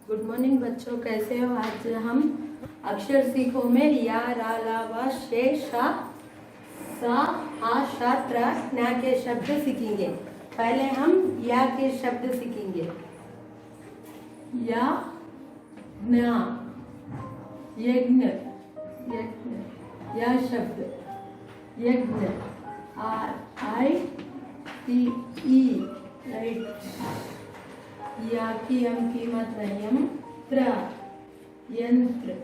Good morning बच्चों, कैसे हो। आज हम अक्षर सीखो में या रा ला वा शे शा सा आ शा त्रा ज्ञा के शब्द सीखेंगे। पहले हम या के शब्द सीखेंगे। या ज्ञा, यज्ञ, यज्ञ, या शब्द यज्ञ, RITE, राइट। या की यम की मात्रा यंत्र, यंत्र,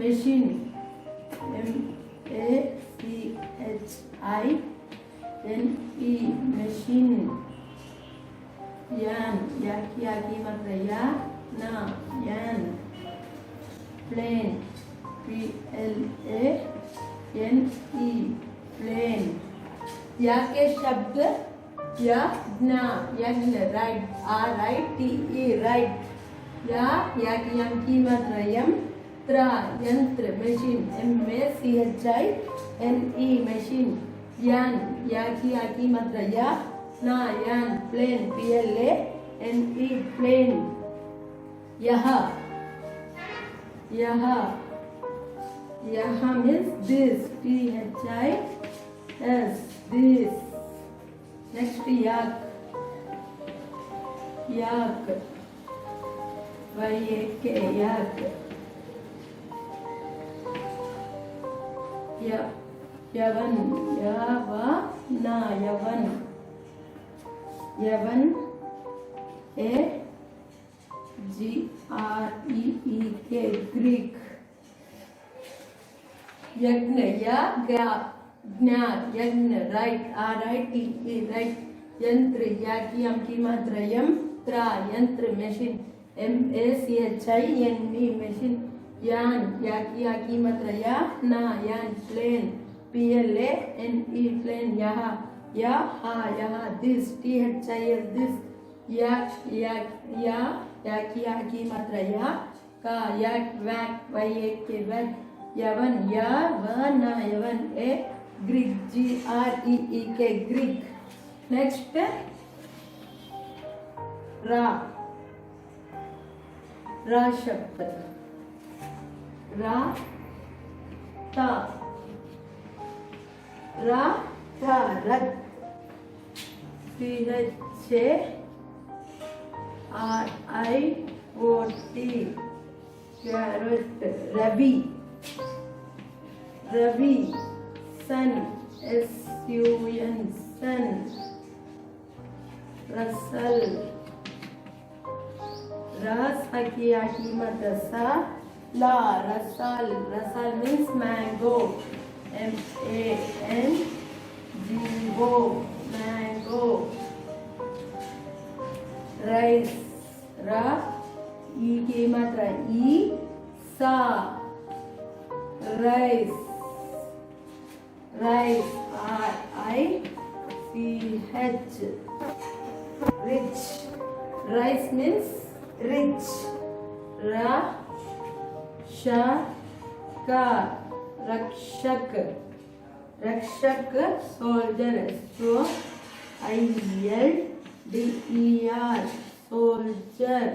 मशीन, MACHINE, मशीन। यान, या की मात्रा या ना, यान। Plane, PLANE, plane. या के शब्द यज्ञ, यज्ञ, राइट, RITE, राइट। या की यम की मात्रा यंत्र, यंत्र, मशीन, MACHINE, मशीन। यान, या की मात्रा या ना, यान। Plane, PLANE, plane. यह, यह, यह means this, THIS, this. Next yak, yak, YAK, yak. यवन, यवन, यवन, यवन, AGREEK, ग्रीक। यज्ञ, ज्ञा, यज्ञ, राइट, RITE, राइट। यंत्र, या की यम की मात्रा यंत्र, यंत्र, मशीन, MACHINE, मशीन। यान, या की मात्रा या ना, यान। Plane, PLANE, plane. यहाँ, यहाँ, दिस, THIS, दिस। या की मात्रा या का, याक, वैक, YAK, वैक। यवन, यवन, यवन, ग्रीक, GREEK, ग्रीक। नेक्स्ट रा, रा शब्द, रा ता, रा था, रथ, CHARIOT, कैरट। रवि, रवि। सन, SUN, सन। रसल, रस की मात्रा सा ला, Russell, Russell means mango, MANGO, mango. Rice, रा ई की मात्रा ई सा, rice, rice, RICH, rich, rice means rich। रक्षक, रक्षक, रक्षक, soldier, SOLDER, soldier।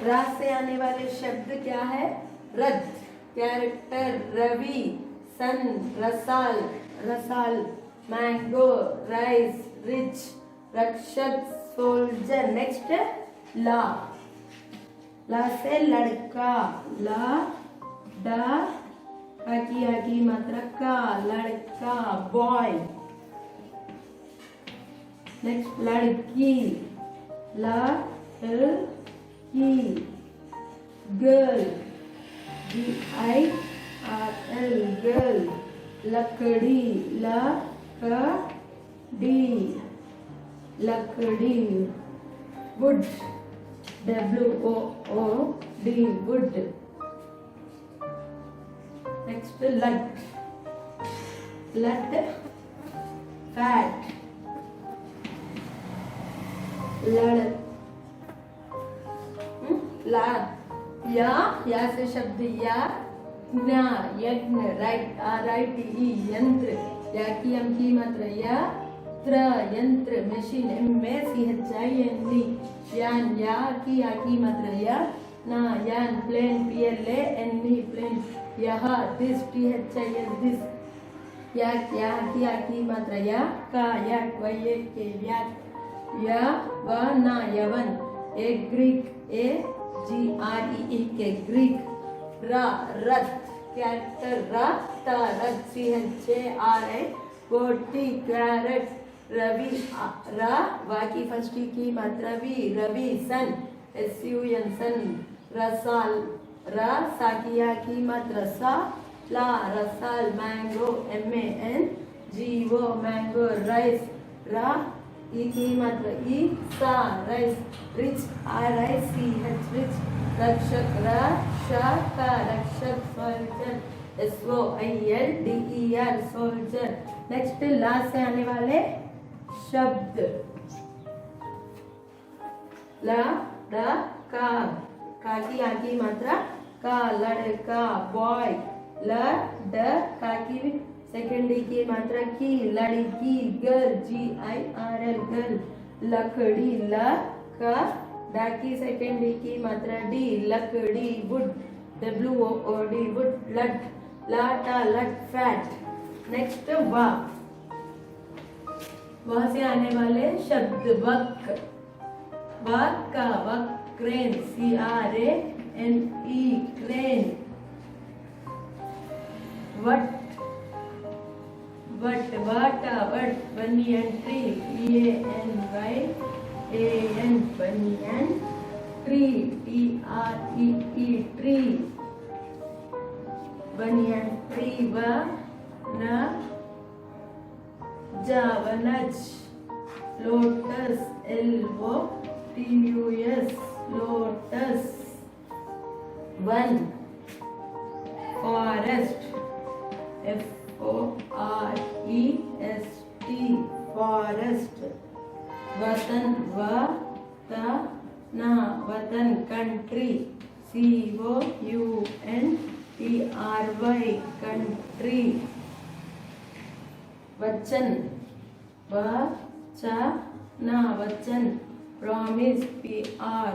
रा से आने वाले शब्द क्या है? रथ, कैरेक्टर, रवि, सन, रसाल, रसाल, मैंगो, राइस, रिच, रक्षक, सोल्जर। नेक्स्ट ला, ला से लड़का, ला डा की मात्रा का, लड़का, बॉय। नेक्स्ट लड़की, ला की, गर्ल, GIRL, गर्ल। लकड़ी, लकड़ी, लकड़ी। Wood, WOOD, would. नेक्स्ट लट, लट, फैट, लड़, ला। या से शब्द या, यज्ञ, राइट, RITE, यंत्र। या की अम की मात्रा यंत्र यंत्र मशीन MACHINE यान या की मात्रा या ना यान प्लेन PLANE प्लेन यह दिस THIS दिस या की मात्रा या का के या व ना यवन ए ग्रीक GREE के ग्रीक रथ कैरेक्टर रथ CHARI कोटी कैरेट रवि वा की फर्स्ट की मात्रा रवि सन SUN सन रसाल साकिया की मात्रा सा ला रसाल मैंगो MANGO मैंगो राइस ई की मात्रा ई सा राइस रिच RICH रिच रक्षक रक्षक soldier SOILDER soldier. Next last से आने वाले शब्द का की मात्रा का लड़का बॉय का की सेकेंड की मात्रा की लड़की गर्ल GIRL गर्ल लकड़ी का की सेकेंड की मात्रा D लकड़ी वुड WOOD वुड लट फैट। नेक्स्ट वहां से आने वाले शब्द वक क्रेन CRANE क्रेन वट banyan tree BANYAN banyan tree TREE tree banyan tree वनज लोटस LOTUS लोटस वन फॉरेस्ट FOREST फॉरेस्ट वतन वतन कंट्री COUNTRY कंट्री वचन वचन प्रॉमिस PROMISE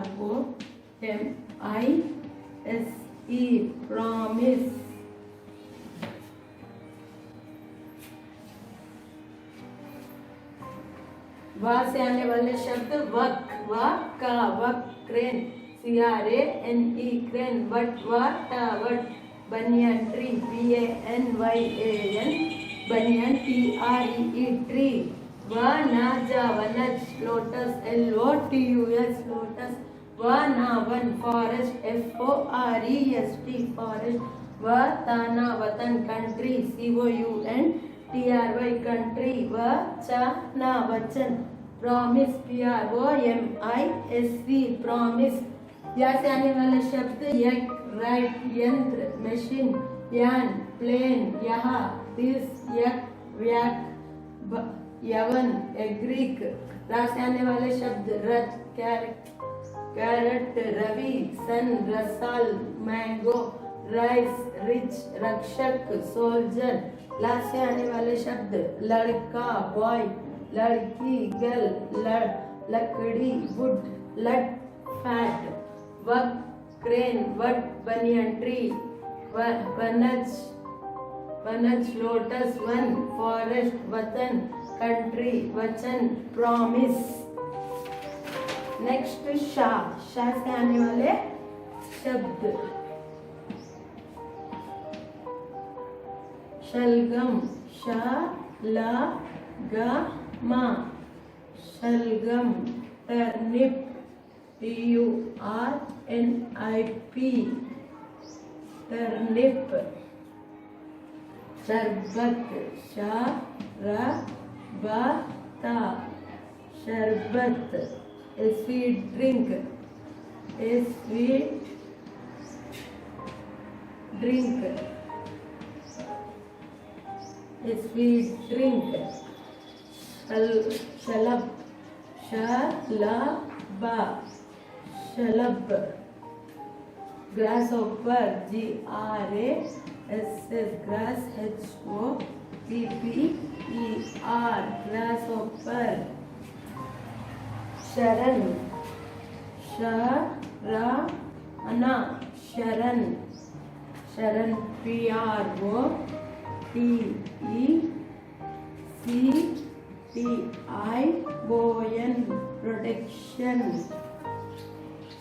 प्रॉमिस। वहां से आने वाले शब्द वक क्रेन CRANE क्रेन वट banyan tree BANYAN banyan TREE tree वनज लोटस LOTUS लोटस वन फॉरेस्ट FOREST फॉरेस्ट वतन कंट्री COUNTRY कंट्री वचन प्रॉमिस PROMISE प्रॉमिस। यहाँ से आने वाले शब्द राइट यंत्र मशीन यान प्लेन यहाँ दिस यवन ग्रीक। रा से आने वाले शब्द रथ कैरेट रवि सन रसाल मैंगो राइस रिच रक्षक सोल्जर। ला से आने वाले शब्द लड़का बॉय लड़की गर्ल लकड़ी वुड लट फैट वक क्रेन वट बनियन ट्री वनज लोटस वन फॉरेस्ट वतन कंट्री वचन प्रॉमिस। नेक्स्ट शा से आने वाले शब्द शलगम शलगम टर्निप TURNIP टर्निप शरबत शरबत स्वीट ड्रिंक शलब ग्रास ऊपर GRAS ग्रास CPER grasshopper. शरण शरणा शरण शरण PROTECTION protection.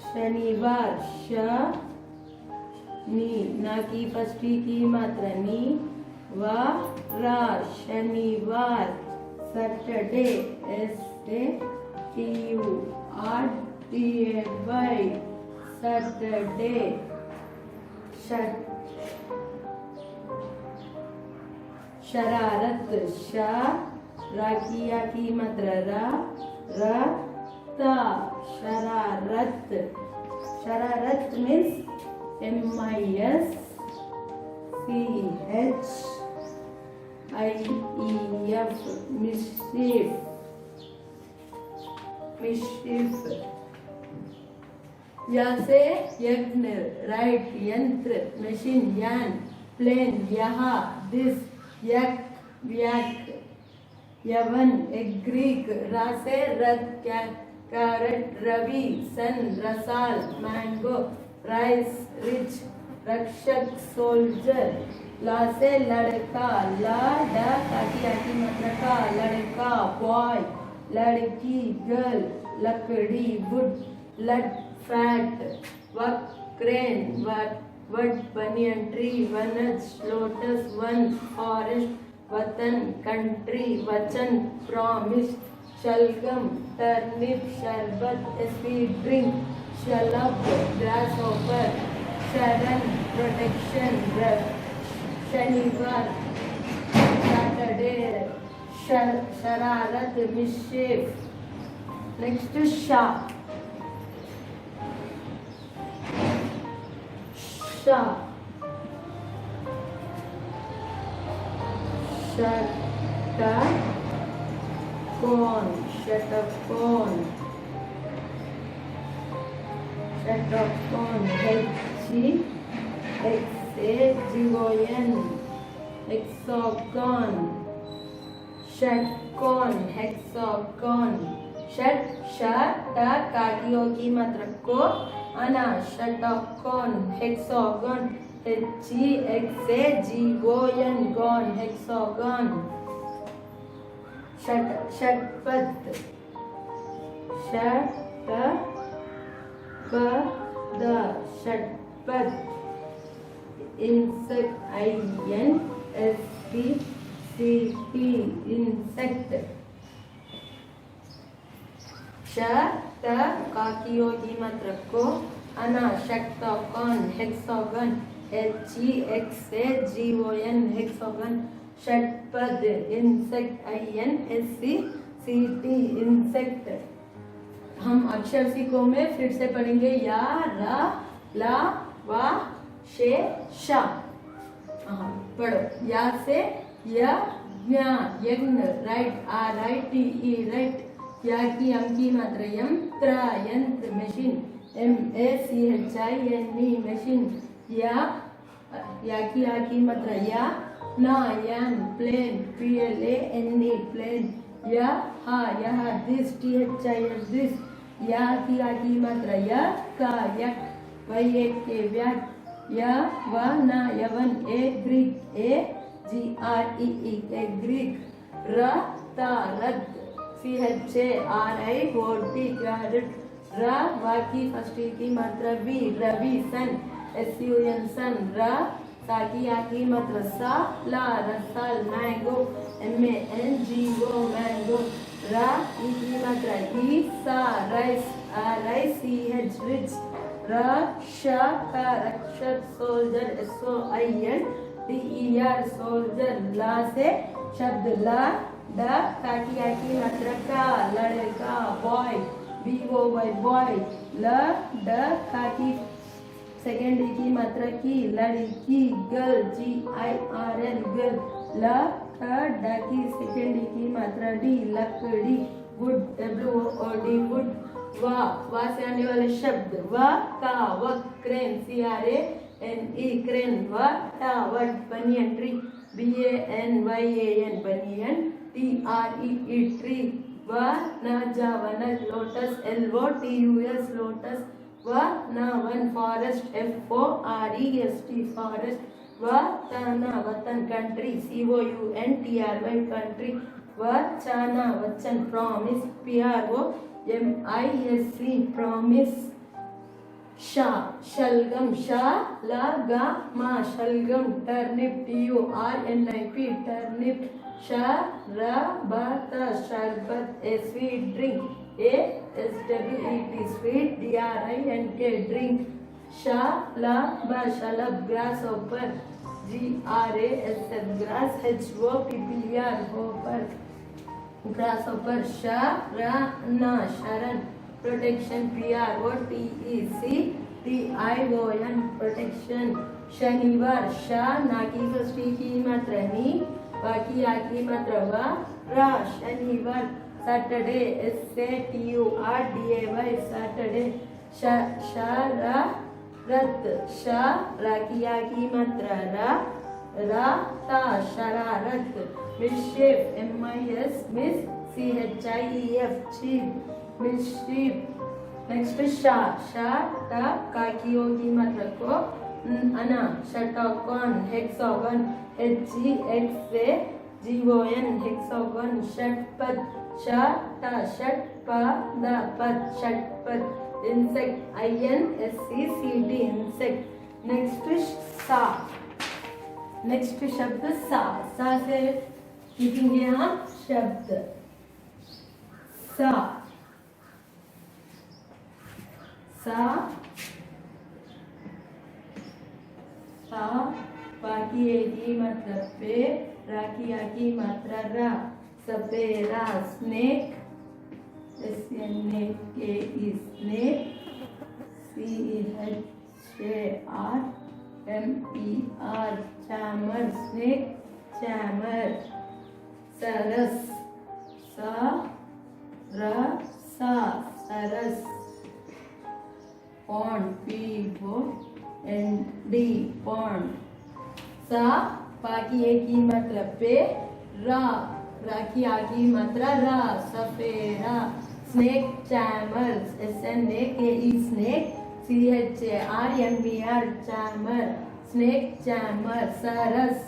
शनिवार शनि ना की फर्स्टी की मात्रा नी वा रा शनिवार. Saturday SATURDAY Saturday. शरारत राकिया की मात्रा रता शरारत. शरारत मीन्स MISCHIEF mischief. यहाँ से यज्ञ राइट यंत्र मशीन यान प्लेन यहाँ दिस यक व्याक यवन ग्रीक रासे रथ कैरेट रवि सन रसाल मैंगो राइस रिच रक्षक सोल्जर. ला से लड़का ला डा काकी आकी मतलब का लड़का बॉय लड़की गर्ल लकड़ी वुड लट फैट वक क्रेन वट बनियन ट्री वनज लोटस वन फॉरेस्ट वतन कंट्री वचन प्रॉमिस शलगम टर्निप शरबत स्वीट ड्रिंक शलब ग्रासहॉपर शरण प्रोटेक्शन शनिवार सैटरडे शरारत मिस्chief. नेक्स्ट शा षटकोण HEXAGON हेक्सागोन. षटकोण हेक्सागोन. षट काकियों की मात्रा को अना षटकोण हेक्सागोन HEXAGON गॉन हेक्सागोन. षटपद षटपद इंसेक्ट INSECT इंसेक्ट. काकियों की मात्रा को अना षटकोण हेक्सागोन HEXAGON हेक्सागोन. षटपद इंसेक्ट INSECT इंसेक्ट. हम अक्षर सीखो में फिर से पढ़ेंगे या रा ला वा शे शा. पढ़ो. या से यज्ञ राइट RITE राइट. या की हम की मात्रा यंत्र यंत्र मशीन MACHINE मशीन. या की मात्रा या ना यान प्लेन PLANE प्लेन. यहाँ दिस THIS दिस. या की मात्रा या का यक वही के व्याक. या वा ना यवन ग्रीक AGREE ग्रीक. रता रथ CHARIOT कैरेट. वा की फर्स्ट की मात्रा बी रवि सन SUN सन. ताकि आकी मात्रा सा ला रसाल मैंगो MANGO मैंगो. की मात्रा ई सा राइस RICH रिच. रक्षक सोल्जर SOLDER सोल्जर. ला से शब्द ला डा ताकि आकी मात्रा का लड़का बॉय BOY बॉय. ल ड ताकि सेकेंड की मात्रा की लड़की गर्ल GIRL गर्ल. ल डा की सेकेंड की मात्रा डी लकड़ी वुड WOOD वुड. वा से आने वाले शब्द वा का वक क्रेन CRANE क्रेन. वा टा what banyan tree BANYAN banian, TREE tree, Vanaja vanaj lotus, LOTUS lotus, Vanavan forest, FOREST forest, Vatana vatan country, COUNTRY country, Vachana vachan promise, PROMISE promise. Shalgam, Shalagama, Shalgam, turnip, TURNIP, turnip, Sharabata, Sharbat, a sweet drink, SWET, sweet, DRINK, drink, Shalaba, Shalab, grasshopper, GRASF, grass, HOPPER, hopper, grasshopper, Sharana, Sharan, protection, PROTECTION, protection, Shanivar, Sha, Naki first ki matra ni, Baki aki matra va, Ra, Shanivar, Saturday, SATURDAY, Saturday, Shara, Rat, Sha, Raki aki matra Ra, Rata, Shararat, mischief, MIS, Miss, CHIEF, chief, mischief. Next is Sha, ta, kaki yogi मतलब को, Ana, shatagon, hexagon, HEXAGON, hexagon, Shatpad, Sha, ta, Shatpada, Pad, Shatpad, insect, INSECT, insect. Next is Sa. Next शब्द सा, सा से लिखेंगे हम शब्द सा, सा, सा, बाकी एक ही मतलब पे, रा की आकी मात्रा रा, सपेरा, स्नेक, स्नेक के snake, CHAR MER, chammer, snake, chammer, saras, saras, pond, POND, pond, सा, बाकी एक ही मतलब पे, रा, रा की आगे मात्रा रा, सफेरा, snake, चैमर, SNAKE, snake, CHARMER, chamber, snake, chamber, saras,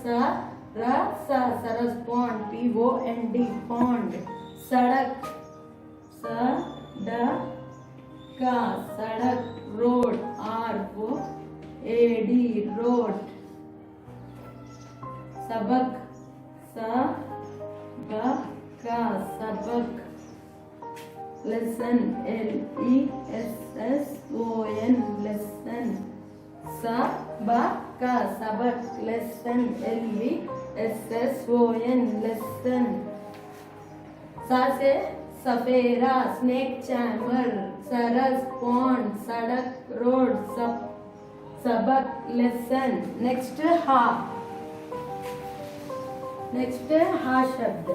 saras, pond, POND, pond, sadak, sadaka, sadak, road, ROAD, road, sabak, sabaka, sabak, lesson, LESSON, lesson, sabaka, sabak, lesson, LESSON, lesson. सा से सफेरा, स्नेक, चैमर, सरस, पॉन्ड, सड़क, road, सबक, lesson. Next हा, next हा शब्द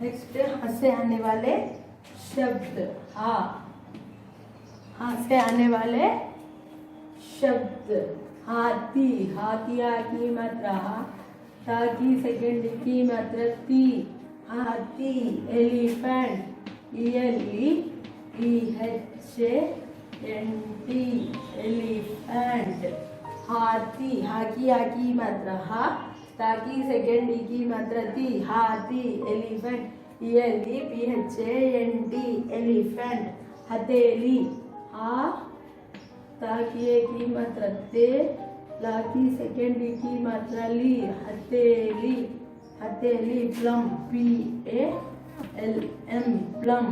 next हा से आने वाले शब्द हा, हा से आने वाले शब्द हाथी, हाथिया की मात्रा हा, ता की सेकंड की मात्रा ती, हाथी, एलिफेंट, ELEPHANT, एलिफेंट, हाथी, हा की आ की मात्रा हा, ताकि सेकेंड डी की मात्रा ती, हाथी, एलिफेंट, ELEPHANT, एलिफेंट, हथेली, हा, ताकि एक की मात्रा ते, लाकी सेकेंड डी की मात्रा ली, हथेली, हथेली, प्लम, PALM, प्लम,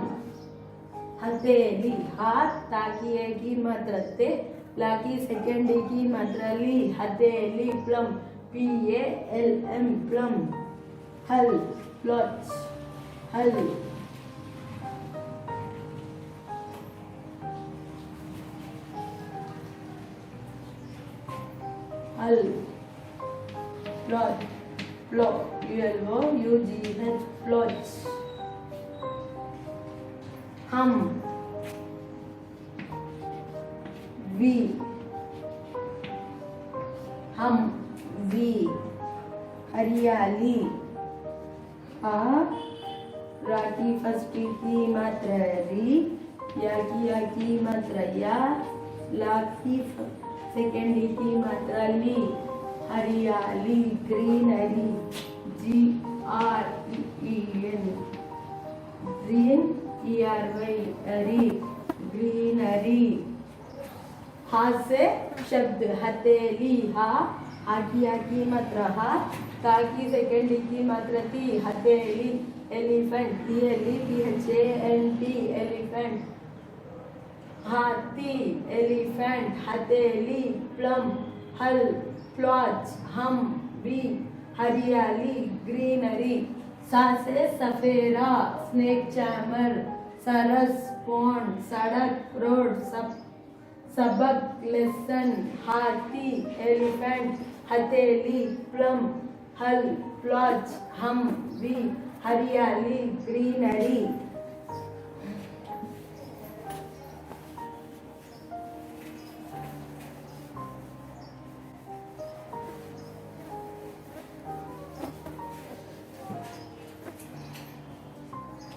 हथेली, हाथ, ताकि एक की मात्रा ते, लाकी सेकेंड डी की मात्रा ली, हथेली, प्लम, PALM, plum, हल, प्लॉट, हल, हल, प्लॉट, प्लॉट, PLOUGH, प्लॉट, हम, वी, हम, वी, हरियाली, हा, रा की फर्स्ट की मात्रा री, या की मात्रा या, ला की सेकेंड की मात्रा ली, हरियाली, greenery, G R E N, green, E R Y, अरी, ग्रीनरी। हा से शब्द हथेली, हा की मात्रा हा, ता की सेकेंड की मात्रा ती, हथेली, एलिफेंट, THANT, एलिफेंट, हाथी, एलिफेंट, हथेली, प्लम, हल, फ्लॉच, हम, बी, हरियाली, ग्रीनरी। सा से सफेरा, स्नेक चैमर, सरस, पॉन्ड, सड़क, रोड, सबक, लेसन, हाथी, एलिफेंट, हथेली, प्लम, हल, फ्लॉच, हम, बी, हरियाली, ग्रीनरी।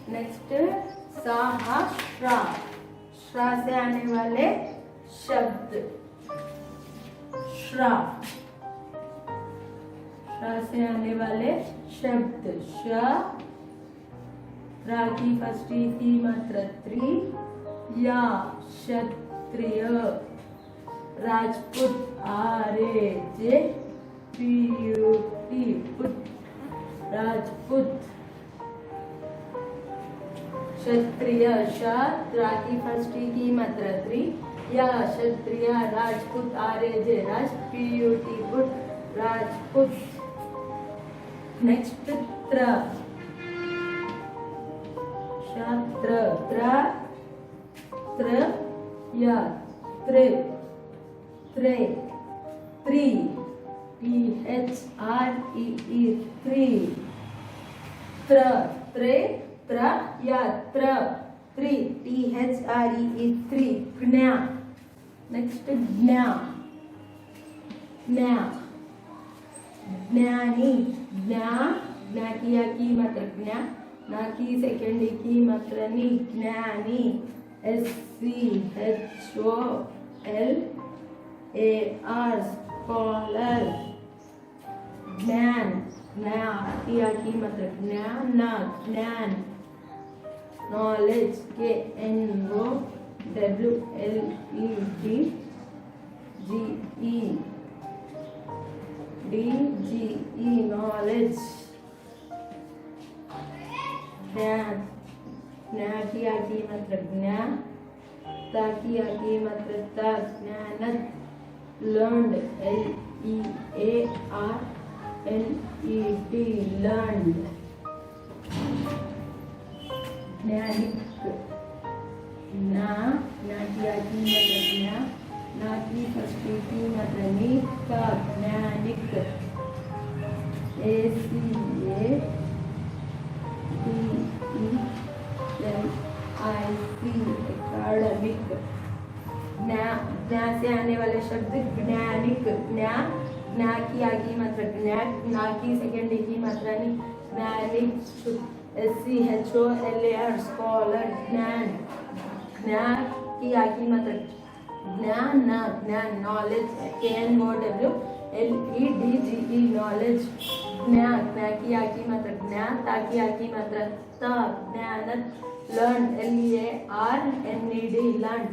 नेक्स्ट सा, हा, श्रा, श्रा से आने वाले शब्द, श्रा, श्रा से आने वाले शब्द, श, रा की फर्स्ट की मात्रा त्री, या, क्षत्रिय, राजपूत, RAJ PUT, पुत, राजपूत, क्षत्रिय, रा की फर्स्ट की मात्रा त्री, या, क्षत्रिय, राजपूत, RAJ राज, PUT, पुट, राजपूत। नेक्स्ट त्र, शात्र, त्र, या, त्रे, त्रे, त्री, THREE, त्री, त्र, त्रे, त्र, या, त्र, त्री, THREE, त्री, ज्ञा। नेक्स्ट ज्ञा, ज्ञा, ज्ञानी, ज्ञा की या की मात्रा ज्ञा, ना की सेकेंड की मात्रा नी, ज्ञानी, SCHOLAR, स्कॉलर, ज्ञान, ज्ञा की या की मात्रा ज्ञान, ज्ञान, नॉलेज, KNOWLEDGE, नॉलेज, ज्ञान, ज्ञा की या की मात्रा ज्ञा, ता की या की मात्रा ता, ज्ञानत, learned, LEARNED, learned, ज्ञानिक, ना की या की मात्रा ज्ञा, ना की फर्स्ट की मात्रा नी, का, ज्ञानिक, ACADEMIC, एकेडमिक। ज्ञा से आने वाले शब्द ज्ञानिक, ज्ञा की आगे मात्रा ज्ञा, ना की सेकेंड की मात्रा नी, ज्ञानिक, SCHOLAR, स्कॉलर, ज्ञान, ज्ञा की आगे मात्रा ज्ञान, ज्ञान, नॉलेज, KNOWLEDGE, नॉलेज, ज्ञा की आगे मात्रा ज्ञा, ता की आगे मात्रा ता, ज्ञानत, लर्न, LEARNED, लर्न,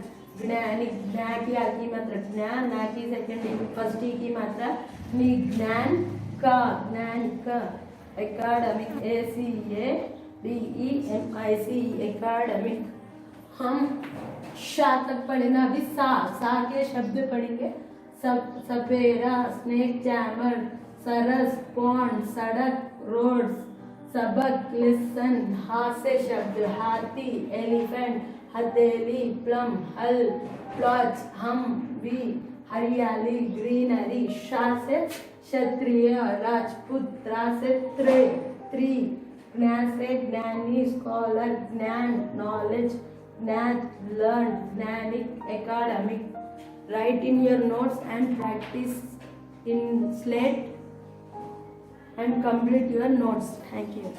ज्ञानिक, ज्ञा की आगे मात्रा ज्ञा, ना की सेकेंड फर्स्ट की मात्रा नी, ज्ञान का, ज्ञान का, एकेडमिक, ACADEMIC, एकेडमिक। हम शा तक पढ़े ना, अभी सा के शब्द पढ़ेंगे। सपेरा, स्नेक चैमर, सरस, पॉन्ड, सड़क, रोड्स, सबक, लेसन, हा से शब्द हाथी, एलिफेंट, हथेली, प्लम, हल, फ्लॉच, हम, बी, हरियाली, ग्रीनरी। शा से क्षत्रिय, राजपूत, रा से त्री, ज्ञा से ज्ञानी, स्कॉलर, ज्ञान, knowledge, Knat, learn, knanic, academic. Write in your notes and practice in slate and complete your notes. Thank you.